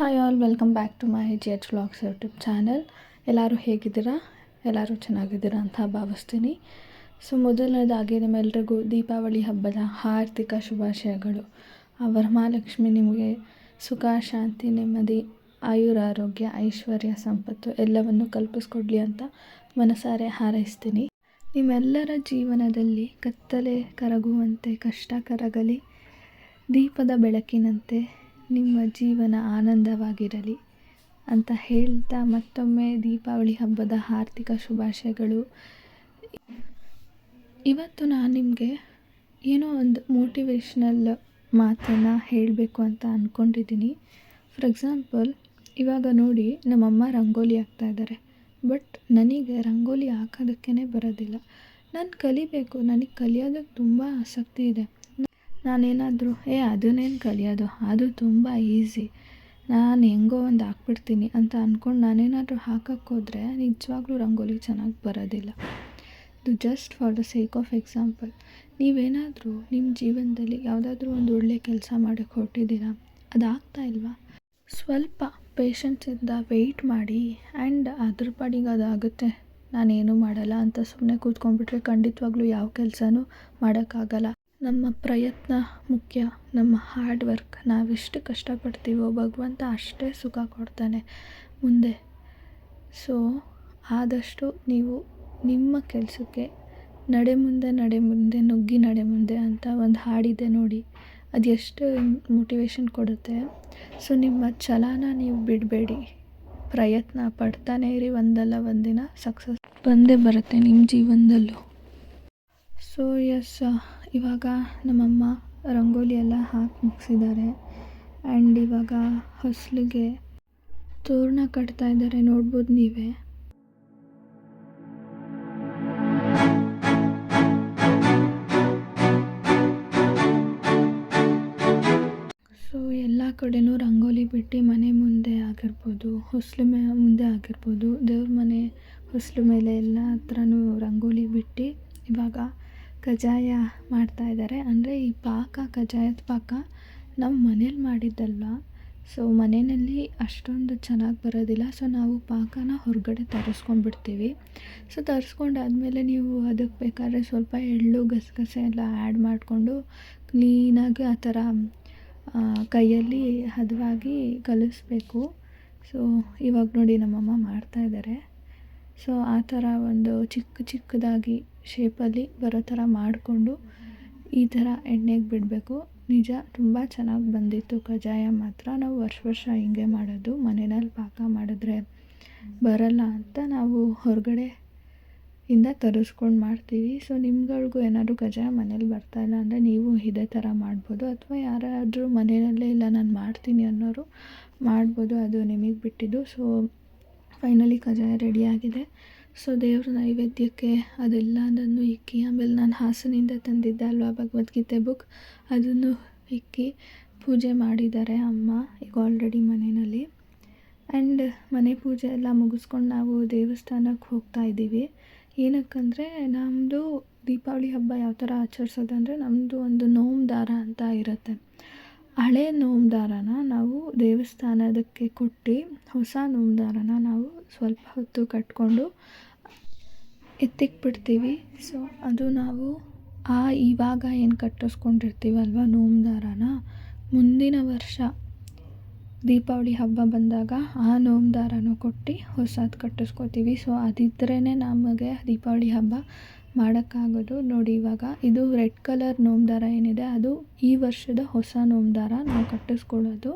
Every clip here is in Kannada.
Hi all, welcome back to my jech vlogs YouTube channel. ಎಲ್ಲರೂ ಹೇಗಿದ್ದೀರಾ? ಎಲ್ಲರೂ ಚೆನ್ನಾಗಿದ್ದೀರಾ ಅಂತ ಭಾವಿಸ್ತೀನಿ. ಸೊ ಮೊದಲನೇದಾಗಿ ನಿಮ್ಮೆಲ್ಲರಿಗೂ ದೀಪಾವಳಿ ಹಬ್ಬದ ಆರ್ಥಿಕ ಶುಭಾಶಯಗಳು. ಆ ವರಮಹಾಲಕ್ಷ್ಮಿ ನಿಮಗೆ ಸುಖ, ಶಾಂತಿ, ನೆಮ್ಮದಿ, ಆಯುರಾರೋಗ್ಯ, ಐಶ್ವರ್ಯ, ಸಂಪತ್ತು ಎಲ್ಲವನ್ನು ಕಲ್ಪಿಸ್ಕೊಡ್ಲಿ ಅಂತ ಮನಸಾರೆ ಹಾರೈಸ್ತೀನಿ. ನಿಮ್ಮೆಲ್ಲರ ಜೀವನದಲ್ಲಿ ಕತ್ತಲೆ ಕರಗುವಂತೆ, ಕಷ್ಟ ಕರಗಲಿ, ದೀಪದ ಬೆಳಕಿನಂತೆ ನಿಮ್ಮ ಜೀವನ ಆನಂದವಾಗಿರಲಿ ಅಂತ ಹೇಳ್ತಾ ಮತ್ತೊಮ್ಮೆ ದೀಪಾವಳಿ ಹಬ್ಬದ ಆರ್ಥಿಕ ಶುಭಾಶಯಗಳು. ಇವತ್ತು ನಾನು ನಿಮಗೆ ಏನೋ ಒಂದು ಮೋಟಿವೇಶ್ನಲ್ ಮಾತನ್ನು ಹೇಳಬೇಕು ಅಂತ ಅಂದ್ಕೊಂಡಿದ್ದೀನಿ. ಫಾರ್ ಎಕ್ಸಾಂಪಲ್, ಇವಾಗ ನೋಡಿ, ನಮ್ಮಮ್ಮ ರಂಗೋಲಿ ಹಾಕ್ತಾಯಿದ್ದಾರೆ. ಬಟ್ ನನಗೆ ರಂಗೋಲಿ ಹಾಕೋದಕ್ಕೇ ಬರೋದಿಲ್ಲ. ನಾನು ಕಲಿಬೇಕು, ನನಗೆ ಕಲಿಯೋದಕ್ಕೆ ತುಂಬ ಆಸಕ್ತಿ ಇದೆ. ನಾನೇನಾದರೂ ಅದನ್ನೇನು ಕಲಿಯೋದು, ಅದು ತುಂಬ ಈಸಿ, ನಾನು ಹೆಂಗೋ ಒಂದು ಹಾಕ್ಬಿಡ್ತೀನಿ ಅಂತ ಅಂದ್ಕೊಂಡು ನಾನೇನಾದರೂ ಹಾಕೋಕ್ಕೋದ್ರೆ ನಿಜವಾಗ್ಲೂ ರಂಗೋಲಿ ಚೆನ್ನಾಗಿ ಬರೋದಿಲ್ಲ. ಇದು just for the sake of example. ನೀವೇನಾದರೂ ನಿಮ್ಮ ಜೀವನದಲ್ಲಿ ಯಾವುದಾದ್ರೂ ಒಂದು ಒಳ್ಳೆಯ ಕೆಲಸ ಮಾಡೋಕ್ಕೆ ಹೊರಟಿದ್ದೀರಾ, ಅದು ಆಗ್ತಾ ಇಲ್ವಾ? ಸ್ವಲ್ಪ ಪೇಷನ್ಸಿಂದ ವೆಯ್ಟ್ ಮಾಡಿ ಆ್ಯಂಡ್ ಅದ್ರ ಪಾಡಿಗೆ ಅದಾಗುತ್ತೆ, ನಾನೇನು ಮಾಡಲ್ಲ ಅಂತ ಸುಮ್ಮನೆ ಕೂತ್ಕೊಂಡ್ಬಿಟ್ರೆ ಖಂಡಿತವಾಗ್ಲೂ ಯಾವ ಕೆಲಸನೂ ಮಾಡೋಕ್ಕಾಗಲ್ಲ. ನಮ್ಮ ಪ್ರಯತ್ನ ಮುಖ್ಯ, ನಮ್ಮ ಹಾರ್ಡ್ ವರ್ಕ್. ನಾವೆಷ್ಟು ಕಷ್ಟಪಡ್ತೀವೋ ಭಗವಂತ ಅಷ್ಟೇ ಸುಖ ಕೊಡ್ತಾನೆ ಮುಂದೆ. ಸೊ ಆದಷ್ಟು ನೀವು ನಿಮ್ಮ ಕೆಲಸಕ್ಕೆ ನಡೆ ಮುಂದೆ ನುಗ್ಗಿ ನಡೆ ಮುಂದೆ ಅಂತ ಒಂದು ಹಾಡಿದೆ ನೋಡಿ, ಅದು ಎಷ್ಟು ಮೋಟಿವೇಶನ್ ಕೊಡುತ್ತೆ. ಸೊ ನಿಮ್ಮ ಛಲನ ನೀವು ಬಿಡಬೇಡಿ, ಪ್ರಯತ್ನ ಪಡ್ತಾನೇ ಇರಿ. ಒಂದಲ್ಲ ಒಂದಿನ ಸಕ್ಸಸ್ ಬಂದೇ ಬರುತ್ತೆ ನಿಮ್ಮ ಜೀವನದಲ್ಲೂ. ಸೊ ಇವಾಗ ನಮ್ಮಮ್ಮ ರಂಗೋಲಿ ಎಲ್ಲ ಹಾಕಿ ಮುಗಿಸಿದ್ದಾರೆ ಆ್ಯಂಡ್ ಇವಾಗ ಹೊಸಲಿಗೆ ತೋರಣ ಕಟ್ತಾ ಇದ್ದಾರೆ, ನೋಡ್ಬೋದು ನೀವೇ. ಸೊ ಎಲ್ಲ ಕಡೆನೂ ರಂಗೋಲಿ ಬಿಟ್ಟು ಮನೆ ಮುಂದೆ ಆಗಿರ್ಬೋದು, ಹೊಸಲು ಮುಂದೆ ಆಗಿರ್ಬೋದು, ದೇವ್ರ ಮನೆ ಹೊಸಲು ಮೇಲೆ ಎಲ್ಲ ಹತ್ರನೂ ರಂಗೋಲಿ ಬಿಟ್ಟು ಇವಾಗ ಕಜ್ಜಾಯ ಮಾಡ್ತಾಯಿದ್ದಾರೆ. ಅಂದರೆ ಈ ಕಜ್ಜಾಯದ ಪಾಕ ನಾವು ಮನೇಲಿ ಮಾಡಿದ್ದಲ್ವ, ಸೊ ಮನೆಯಲ್ಲಿ ಅಷ್ಟೊಂದು ಚೆನ್ನಾಗಿ ಬರೋದಿಲ್ಲ. ಸೊ ನಾವು ಪಾಕನ ಹೊರಗಡೆ ತರಿಸ್ಕೊಂಡ್ಬಿಡ್ತೀವಿ. ಸೊ ತರಿಸ್ಕೊಂಡಾದ್ಮೇಲೆ ನೀವು ಅದಕ್ಕೆ ಬೇಕಾದ್ರೆ ಸ್ವಲ್ಪ ಎಳ್ಳು, ಗಸಗಸೆ ಎಲ್ಲ ಆ್ಯಡ್ ಮಾಡಿಕೊಂಡು ಕ್ಲೀನಾಗಿ ಆ ಥರ ಕೈಯಲ್ಲಿ ಹದವಾಗಿ ಕಲಿಸ್ಬೇಕು. ಸೊ ಇವಾಗ ನೋಡಿ ನಮ್ಮಮ್ಮ ಮಾಡ್ತಾಯಿದ್ದಾರೆ. ಸೊ ಆ ಥರ ಒಂದು ಚಿಕ್ಕದಾಗಿ ಶೇಪಲ್ಲಿ ಬರೋ ಥರ ಮಾಡಿಕೊಂಡು ಈ ಥರ ಎಣ್ಣೆಗೆ ಬಿಡಬೇಕು. ನಿಜ ತುಂಬ ಚೆನ್ನಾಗಿ ಬಂದಿತ್ತು ಕಜ್ಜಾಯ ಮಾತ್ರ. ನಾವು ವರ್ಷ ಹಿಂಗೆ ಮಾಡೋದು, ಮನೆಯಲ್ಲಿ ಪಾಕ ಮಾಡಿದ್ರೆ ಬರಲ್ಲ ಅಂತ ನಾವು ಹೊರಗಡೆಯಿಂದ ತರಿಸ್ಕೊಂಡು ಮಾಡ್ತೀವಿ. ಸೊ ನಿಮ್ಗಳಿಗೂ ಏನಾದರೂ ಕಜ್ಜಾಯ ಮನೇಲಿ ಬರ್ತಾಯಿಲ್ಲ ಅಂದರೆ ನೀವು ಇದೇ ಥರ ಮಾಡ್ಬೋದು, ಅಥವಾ ಯಾರಾದರೂ ಮನೆಯಲ್ಲೇ ಇಲ್ಲ ನಾನು ಮಾಡ್ತೀನಿ ಅನ್ನೋರು ಮಾಡ್ಬೋದು, ಅದು ನಿಮಗೆ ಬಿಟ್ಟಿದ್ದು. ಸೊ ಫೈನಲಿ ಕಜ್ಜಾಯ ರೆಡಿಯಾಗಿದೆ. ಸೊ ದೇವ್ರ ನೈವೇದ್ಯಕ್ಕೆ ಅದೆಲ್ಲದನ್ನು ಇಕ್ಕಿ, ಆಮೇಲೆ ನಾನು ಹಾಸನಿಂದ ತಂದಿದ್ದೆ ಅಲ್ವಾ ಭಗವದ್ಗೀತೆ ಬುಕ್, ಅದನ್ನು ಇಕ್ಕಿ ಪೂಜೆ ಮಾಡಿದ್ದಾರೆ ಅಮ್ಮ ಈಗ ಆಲ್ರೆಡಿ ಮನೆಯಲ್ಲಿ. ಆ್ಯಂಡ್ ಮನೆ ಪೂಜೆ ಎಲ್ಲ ಮುಗಿಸ್ಕೊಂಡು ನಾವು ದೇವಸ್ಥಾನಕ್ಕೆ ಹೋಗ್ತಾ ಇದ್ದೀವಿ. ಏನಕ್ಕಂದರೆ ನಮ್ಮದು ದೀಪಾವಳಿ ಹಬ್ಬ ಯಾವ ಥರ ಆಚರಿಸೋದಂದರೆ, ನಮ್ಮದು ಒಂದು ನೋಮ್ ದಾರ ಅಂತ ಇರುತ್ತೆ. ಹಳೆ ನೋಮ್ ದಾರನ ನಾವು ದೇವಸ್ಥಾನದಕ್ಕೆ ಕೊಟ್ಟು ಹೊಸ ನೋಮ್ ದಾರನ ನಾವು ಸ್ವಲ್ಪ ಹೊತ್ತು ಕಟ್ಕೊಂಡು ಎತ್ತಿಕ್ಬಿಡ್ತೀವಿ. ಸೊ ಅದು ನಾವು ಇವಾಗ ಏನು ಕಟ್ಟಿಸ್ಕೊಂಡಿರ್ತೀವಲ್ವ ನೋಮ್ ದಾರನ, ಮುಂದಿನ ವರ್ಷ ದೀಪಾವಳಿ ಹಬ್ಬ ಬಂದಾಗ ಆ ನೋಮ್ ದಾರನೂ ಕೊಟ್ಟು ಹೊಸದು ಕಟ್ಟಿಸ್ಕೋತೀವಿ. ಸೊ ಅದಿದ್ರೇ ನಮಗೆ ದೀಪಾವಳಿ ಹಬ್ಬ ಮಾಡೋಕ್ಕಾಗೋದು. ನೋಡಿ ಇವಾಗ ಇದು ರೆಡ್ ಕಲರ್ ನೋಮ್ ದಾರ ಏನಿದೆ, ಅದು ಈ ವರ್ಷದ ಹೊಸ ನೋಮ್ ದಾರ ನಾವು ಕಟ್ಟಿಸ್ಕೊಳ್ಳೋದು.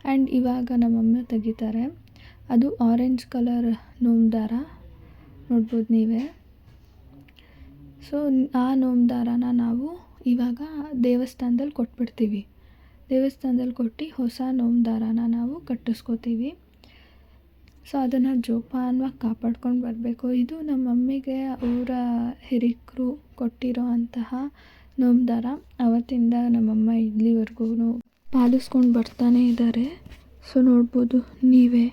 ಆ್ಯಂಡ್ ಇವಾಗ ನಮ್ಮಮ್ಮ ತೆಗಿತಾರೆ, ಅದು ಆರೆಂಜ್ ಕಲರ್ ನೋಮ್ ದಾರ, ನೋಡ್ಬೋದು ನೀವೇ. ಸೊ ಆ ನೋಮ್ ದಾರನ ನಾವು ಇವಾಗ ದೇವಸ್ಥಾನದಲ್ಲಿ ಕೊಟ್ಬಿಡ್ತೀವಿ. ದೇವಸ್ಥಾನದಲ್ಲಿ ಕೊಟ್ಟು ಹೊಸ ನೋಮ್ ದಾರನ ನಾವು ಕಟ್ಟಿಸ್ಕೋತೀವಿ. ಸೊ ಅದನ್ನು ಜೋಪಾನವಾಗಿ ಕಾಪಾಡ್ಕೊಂಡು ಬರಬೇಕು. ಇದು ನಮ್ಮ ಮಮ್ಮಿಗೆ ಅವರ ಹಿರಿಕರು ಕೊಟ್ಟಿರೋ ಅಂತಹ ನೋಮ್ ದಾರ. ಅವತ್ತಿಂದ ನಮ್ಮಮ್ಮ ಇಲ್ಲಿವರೆಗೂ ಪಾಲಿಸ್ಕೊಂಡು ಬರ್ತಾನೆ ಇದ್ದಾರೆ. ಸೊ ನೋಡ್ಬೋದು ನೀವೇ.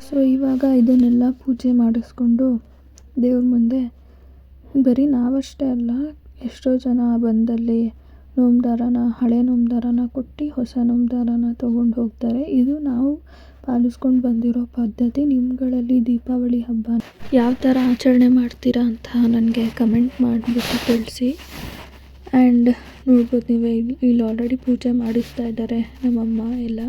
ಸೊ ಇವಾಗ ಇದನ್ನೆಲ್ಲ ಪೂಜೆ ಮಾಡಿಸ್ಕೊಂಡು ದೇವ್ರ ಮುಂದೆ, ಬರೀ ನಾವಷ್ಟೇ ಅಲ್ಲ, ಎಷ್ಟೋ ಜನ ಬಂದಲ್ಲಿ ಹಳೆ ನೋಮ್ದಾರನ ಕೊಟ್ಟು ಹೊಸ ನೋಮ್ದಾರನ ತೊಗೊಂಡು ಹೋಗ್ತಾರೆ. ಇದು ನಾವು ಪಾಲಿಸ್ಕೊಂಡು ಬಂದಿರೋ ಪದ್ಧತಿ. ನಿಮ್ಗಳಲ್ಲಿ ದೀಪಾವಳಿ ಹಬ್ಬ ಯಾವ ಥರ ಆಚರಣೆ ಮಾಡ್ತೀರಾ ಅಂತ ನನಗೆ ಕಮೆಂಟ್ ಮಾಡಿಬಿಟ್ಟು ತಿಳಿಸಿ. ಆ್ಯಂಡ್ ನೋಡ್ಬೋದು ನೀವೇ, ಇಲ್ಲಿ ಆಲ್ರೆಡಿ ಪೂಜೆ ಮಾಡಿಸ್ತಾ ಇದ್ದಾರೆ ನಮ್ಮಮ್ಮ ಎಲ್ಲ.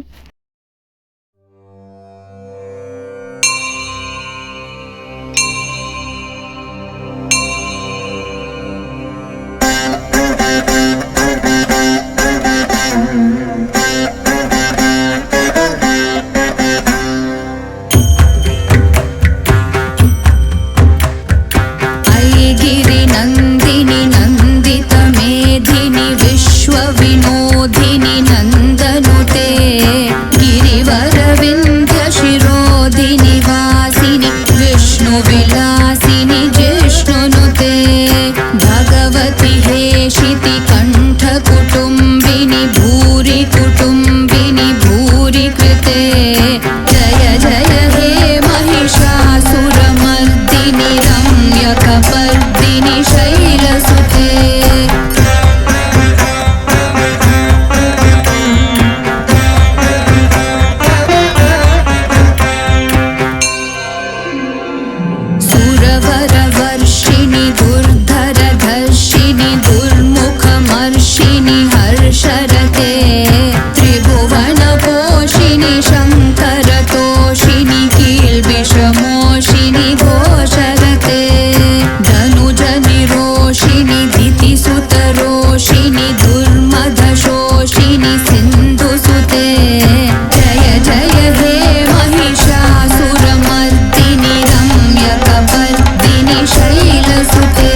विनोदिनी नन्दनुते गिरिवरविन्ध्य शिरोधिनि वासिनि विष्णुविलासिनि जिष्णुनुते भगवति हेशिति कण्ठकुटुम्बिनि भूरि कुटुम्बिनि भूरि कृते जय जय हे महिषासुरमर्दिनि रम्यकपर्दिनि शैलसुते सुरवरवर्षिणि दुर्धरधर्षिणि दुर्मुखमर्षिणि हर्षरते त्रिभुवनपोषिणि शङ्करतोषिणि कील्बिषमोषिणि घोषरते धनुजनिरोषिणि दितिसुतरोषिणि दुर्मदशोषिणि सिन्धुसुते जय जय हे महिषासुरमर्दिनि रम्यकपर्दिनि शैलसुते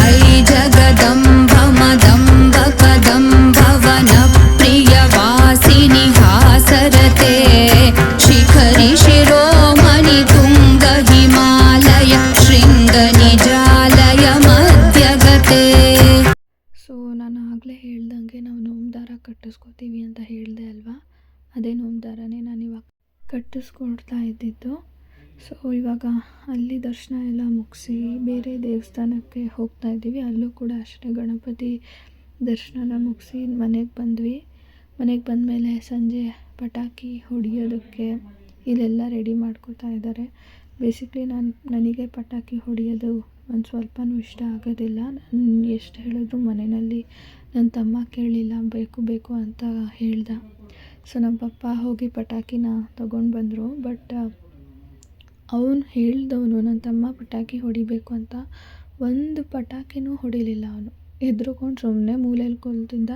ऐ जगदम्ब मदम्ब कदम्ब वनप्रियवासिनि हासरते शिखरि शिरोमणि तुङ्ग हिमालय शृङ्गनिजालय मध्यगते. ಸೊ ನಾನು ಆಗಲೇ ಹೇಳ್ದಂಗೆ ನಾವು ನೋಮ್ದಾರ ಕಟ್ಟಿಸ್ಕೋತೀವಿ ಅಂತ ಹೇಳಿದೆ ಅಲ್ವಾ, ಅದೇ ನೋಮ್ದಾರನೇ ನಾನು ಇವಾಗ ಕಟ್ಟಿಸ್ಕೊಡ್ತಾ ಇದ್ದಿದ್ದು. ಸೊ ಇವಾಗ ಅಲ್ಲಿ ದರ್ಶನ ಎಲ್ಲ ಮುಗಿಸಿ ಬೇರೆ ದೇವಸ್ಥಾನಕ್ಕೆ ಹೋಗ್ತಾ ಇದ್ದೀವಿ. ಅಲ್ಲೂ ಕೂಡ ಅಷ್ಟೇ ಗಣಪತಿ ದರ್ಶನ ಮುಗಿಸಿ ಮನೆಗೆ ಬಂದ್ವಿ. ಮನೆಗೆ ಬಂದಮೇಲೆ ಸಂಜೆ ಪಟಾಕಿ ಹೊಡಿಯೋದಕ್ಕೆ ಇಲ್ಲೆಲ್ಲ ರೆಡಿ ಮಾಡ್ಕೋತಾ ಇದ್ದಾರೆ. ಬೇಸಿಕ್ಲಿ ನನಗೆ ಪಟಾಕಿ ಹೊಡೆಯೋದು ಒಂದು ಸ್ವಲ್ಪನೂ ಇಷ್ಟ ಆಗೋದಿಲ್ಲ. ನಾನು ಎಷ್ಟು ಹೇಳಿದ್ರು ಮನೆಯಲ್ಲಿ ನನ್ನ ತಮ್ಮ ಕೇಳಲಿಲ್ಲ, ಬೇಕು ಅಂತ ಹೇಳ್ದ. ಸೊ ನಮ್ಮ ಪಪ್ಪ ಹೋಗಿ ಪಟಾಕಿನ ತೊಗೊಂಡು ಬಂದರು. ಬಟ್ ಅವನು ಹೇಳ್ದವನು ನನ್ನ ತಮ್ಮ ಪಟಾಕಿ ಹೊಡಿಬೇಕು ಅಂತ ಒಂದು ಪಟಾಕಿನೂ ಹೊಡಿಲಿಲ್ಲ. ಅವನು ಹೆದ್ರುಕೊಂಡು ಸುಮ್ಮನೆ ಮೂಲೆಯಲ್ಲಿ ಕುಳಿತಿದ್ದ.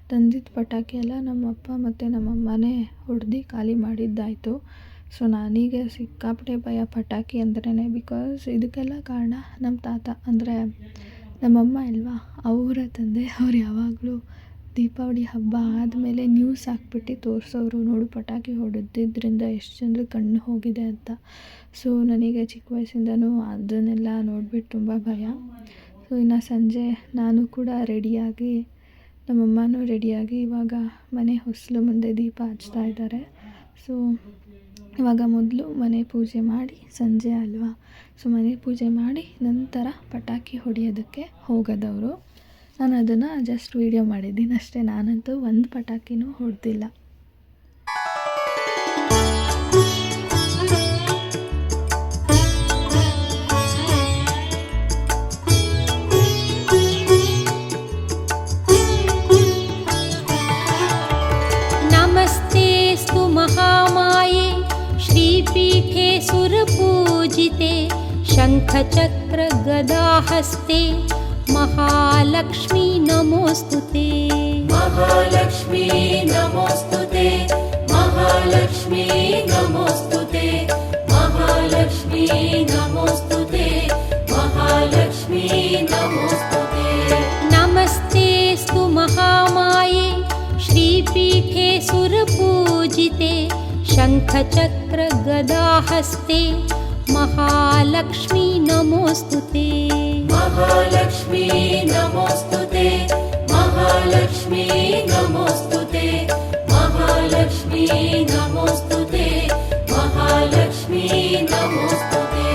ತಂದಿದ್ದ ಪಟಾಕಿ ಎಲ್ಲ ನಮ್ಮಪ್ಪ ಮತ್ತು ನಮ್ಮಮ್ಮನೇ ಹೊಡೆದು ಖಾಲಿ ಮಾಡಿದ್ದಾಯಿತು. ಸೊ ನನಗೆ ಸಿಕ್ಕಾಪಟ್ಟೆ ಭಯ ಪಟಾಕಿ ಅಂದ್ರೇ. ಬಿಕಾಸ್ ಇದಕ್ಕೆಲ್ಲ ಕಾರಣ ನಮ್ಮ ತಾತ, ಅಂದರೆ ನಮ್ಮಮ್ಮ ಅಲ್ವಾ, ಅವರ ತಂದೆ. ಅವ್ರು ಯಾವಾಗಲೂ ದೀಪಾವಳಿ ಹಬ್ಬ ಆದಮೇಲೆ ನ್ಯೂಸ್ ಹಾಕ್ಬಿಟ್ಟು ತೋರಿಸೋರು, ನೋಡು ಪಟಾಕಿ ಹೊಡೆದಿದ್ದರಿಂದ ಎಷ್ಟು ಜನರಿಗೆ ಕಣ್ಣು ಹೋಗಿದೆ ಅಂತ. ಸೊ ನನಗೆ ಚಿಕ್ಕ ವಯಸ್ಸಿಂದನೂ ಅದನ್ನೆಲ್ಲ ನೋಡಿಬಿಟ್ಟು ತುಂಬ ಭಯ. ಸೊ ಇನ್ನು ಸಂಜೆ ನಾನು ಕೂಡ ರೆಡಿಯಾಗಿ, ನಮ್ಮಮ್ಮನೂ ರೆಡಿಯಾಗಿ ಇವಾಗ ಮನೆ ಹೊಸಲು ಮುಂದೆ ದೀಪ ಹಚ್ತಾ ಇದ್ದಾರೆ. ಸೊ ಇವಾಗ ಮೊದಲು ಮನೆ ಪೂಜೆ ಮಾಡಿ, ಸಂಜೆ ಅಲ್ವಾ, ಸೊ ಮನೆ ಪೂಜೆ ಮಾಡಿ ನಂತರ ಪಟಾಕಿ ಹೊಡೆಯೋದಕ್ಕೆ ಹೋಗೋದವರು. ನಾನು ಅದನ್ನು ಜಸ್ಟ್ ವೀಡಿಯೋ ಮಾಡಿದ್ದೀನಿ ಅಷ್ಟೇ. ನಾನಂತೂ ಒಂದು ಪಟಾಕಿನೂ ಹೊಡೆದಿಲ್ಲ. नमस्तेऽस्तु महामाये श्रीपीठे सुरपूजिते शङ्खचक्रगदाहस्ते महालक्ष्मी नमोऽस्तुते. महालक्ष्मी नमोऽस्तुते, महालक्ष्मी नमोऽस्तुते, महालक्ष्मी नमोऽस्तुते, महालक्ष्मी नमोऽस्तुते. नमस्तेऽस्तु महामाये श्रीपीठे सुरपूजिते शङ्खचक्रगदाहस्ते महालक्ष्मी नमोऽस्तुते. महालक्ष्मी नमोऽस्तुते, महालक्ष्मी नमोऽस्तुते, महालक्ष्मी महालक्ष्मी नमोस्तुते महालक्ष्मी नमोस्तुते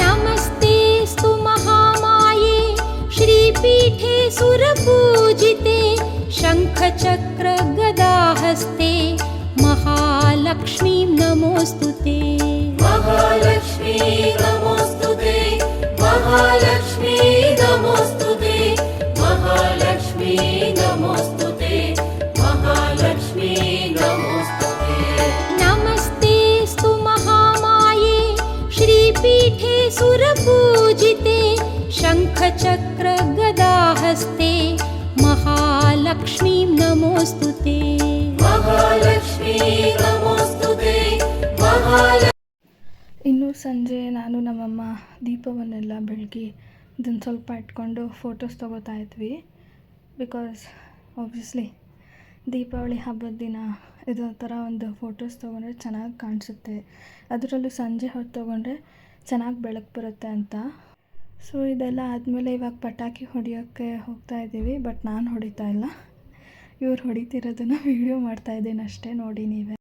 नमस्तेस्तु महामाये श्रीपीठे सुरपूजिते शङ्खचक्र गदाहस्ते महालक्ष्मी नमोस्तुते महालक्ष्मी नमोस्तुते महालक्ष्मी नमोस्तुते महालक्ष्मी नमोस्तुते महालक्ष्मी नमोस्तुते नमस्तेस्तु महामाये श्रीपीठे सुरपूजिते शङ्खचक्र गदाहस्ते महालक्ष्मी नमोस्तुते महालक्ष्मी नमोस्तुते महालक्ष्मी ಇನ್ನು ಸಂಜೆ ನಾನು ನಮ್ಮಮ್ಮ ದೀಪವನ್ನೆಲ್ಲ ಬೆಳಗಿ ಇದನ್ನು ಸ್ವಲ್ಪ ಇಟ್ಕೊಂಡು ಫೋಟೋಸ್ ತೊಗೋತಾ ಇದ್ವಿ. ಬಿಕಾಸ್ ಆಬ್ವಿಯಸ್ಲಿ ದೀಪಾವಳಿ ಹಬ್ಬದ ದಿನ ಇದೋ ಥರ ಒಂದು ಫೋಟೋಸ್ ತೊಗೊಂಡ್ರೆ ಚೆನ್ನಾಗಿ ಕಾಣಿಸುತ್ತೆ, ಅದರಲ್ಲೂ ಸಂಜೆ ಹೊತ್ತು ತೊಗೊಂಡ್ರೆ ಚೆನ್ನಾಗಿ ಬೆಳಕು ಬರುತ್ತೆ ಅಂತ. ಸೊ ಇದೆಲ್ಲ ಆದಮೇಲೆ ಇವಾಗ ಪಟಾಕಿ ಹೊಡಿಯೋಕ್ಕೆ ಹೋಗ್ತಾ ಇದ್ದೀವಿ. ಬಟ್ ನಾನು ಹೊಡಿತಾ ಇಲ್ಲ, ಇವ್ರು ಹೊಡಿತಿರೋದನ್ನು ವೀಡಿಯೋ ಮಾಡ್ತಾಯಿದ್ದೀನಿ ಅಷ್ಟೇ, ನೋಡಿ ನೀವೇ.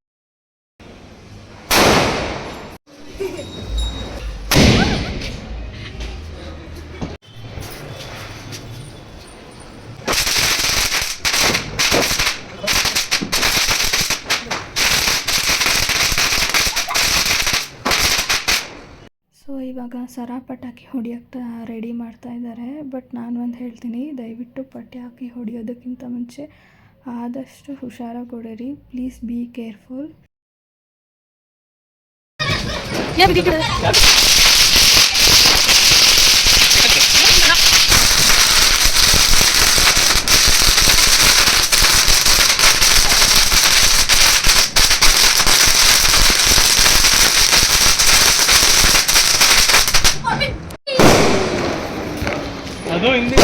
ಸೊ ಇವಾಗ ಸರ ಪಟಾಕಿ ಹೊಡಿಯೋಕ್ಕೆ ರೆಡಿ ಮಾಡ್ತಾ ಇದ್ದಾರೆ. ಬಟ್ ನಾನು ಒಂದು ಹೇಳ್ತೀನಿ, ದಯವಿಟ್ಟು ಪಟಾಕಿ ಹೊಡಿಯೋದಕ್ಕಿಂತ ಮುಂಚೆ ಆದಷ್ಟು ಹುಷಾರಾಗಿ ಹೊಡೀರಿ. Please be careful. ಅದು ಹಿಂದೆ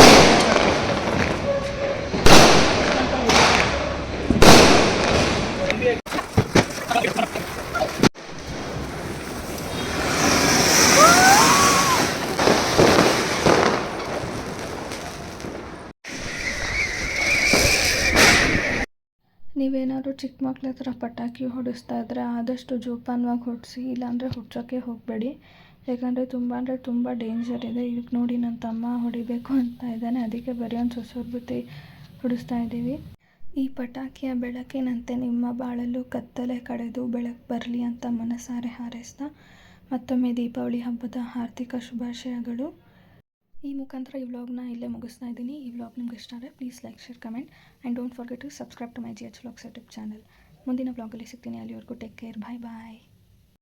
ನೀವೇನಾದ್ರು ಚಿಕ್ಕ ಮಕ್ಳ ಹತ್ರ ಪಟಾಕಿ ಹೊಡಿಸ್ತಾ ಇದ್ದರೆ ಆದಷ್ಟು ಜೋಪಾನವಾಗಿ ಹೊಡಿಸಿ, ಇಲ್ಲಾಂದರೆ ಹುಡ್ಸೋಕ್ಕೆ ಹೋಗಬೇಡಿ. ಯಾಕಂದರೆ ತುಂಬ ಡೇಂಜರ್ ಇದೆ. ಈಗ ನೋಡಿ ನನ್ನ ತಮ್ಮ ಹೊಡಿಬೇಕು ಅಂತ ಇದ್ದಾನೆ, ಅದಕ್ಕೆ ಬರೀ ಒಂದು ಸುಸುರ್ಬುತ್ತಿ ಹೊಡಿಸ್ತಾ ಇದ್ದೀವಿ. ಈ ಪಟಾಕಿಯ ಬೆಳಕಿನಂತೆ ನಿಮ್ಮ ಬಾಳಲು ಕತ್ತಲೆ ಕಡೆದು ಬೆಳಕು ಬರಲಿ ಅಂತ ಮನಸಾರೆ ಹಾರೈಸ್ತಾ ಮತ್ತೊಮ್ಮೆ ದೀಪಾವಳಿ ಹಬ್ಬದ ಹಾರ್ದಿಕ ಶುಭಾಶಯಗಳು. ಈ ಮುಖಾಂತರ ಈ ವ್ಲಾಗ್ನ ಇಲ್ಲೇ ಮುಗಿಸ್ತಾ ಇದ್ದೀನಿ. ಈ ವ್ಲಾಗ್ ನಿಮ್ಗೆ ಇಷ್ಟ ಆದರೆ please like, share, comment and don't forget to subscribe to my GH Vlogs YouTube channel. ಮುಂದಿನ ವ್ಲಾಗಲ್ಲಿ ಸಿಗ್ತೀನಿ. ಅಲ್ಲಿವರೆಗೂ ಟೇಕ್ ಕೇರ್, ಬಾಯ್ ಬಾಯ್.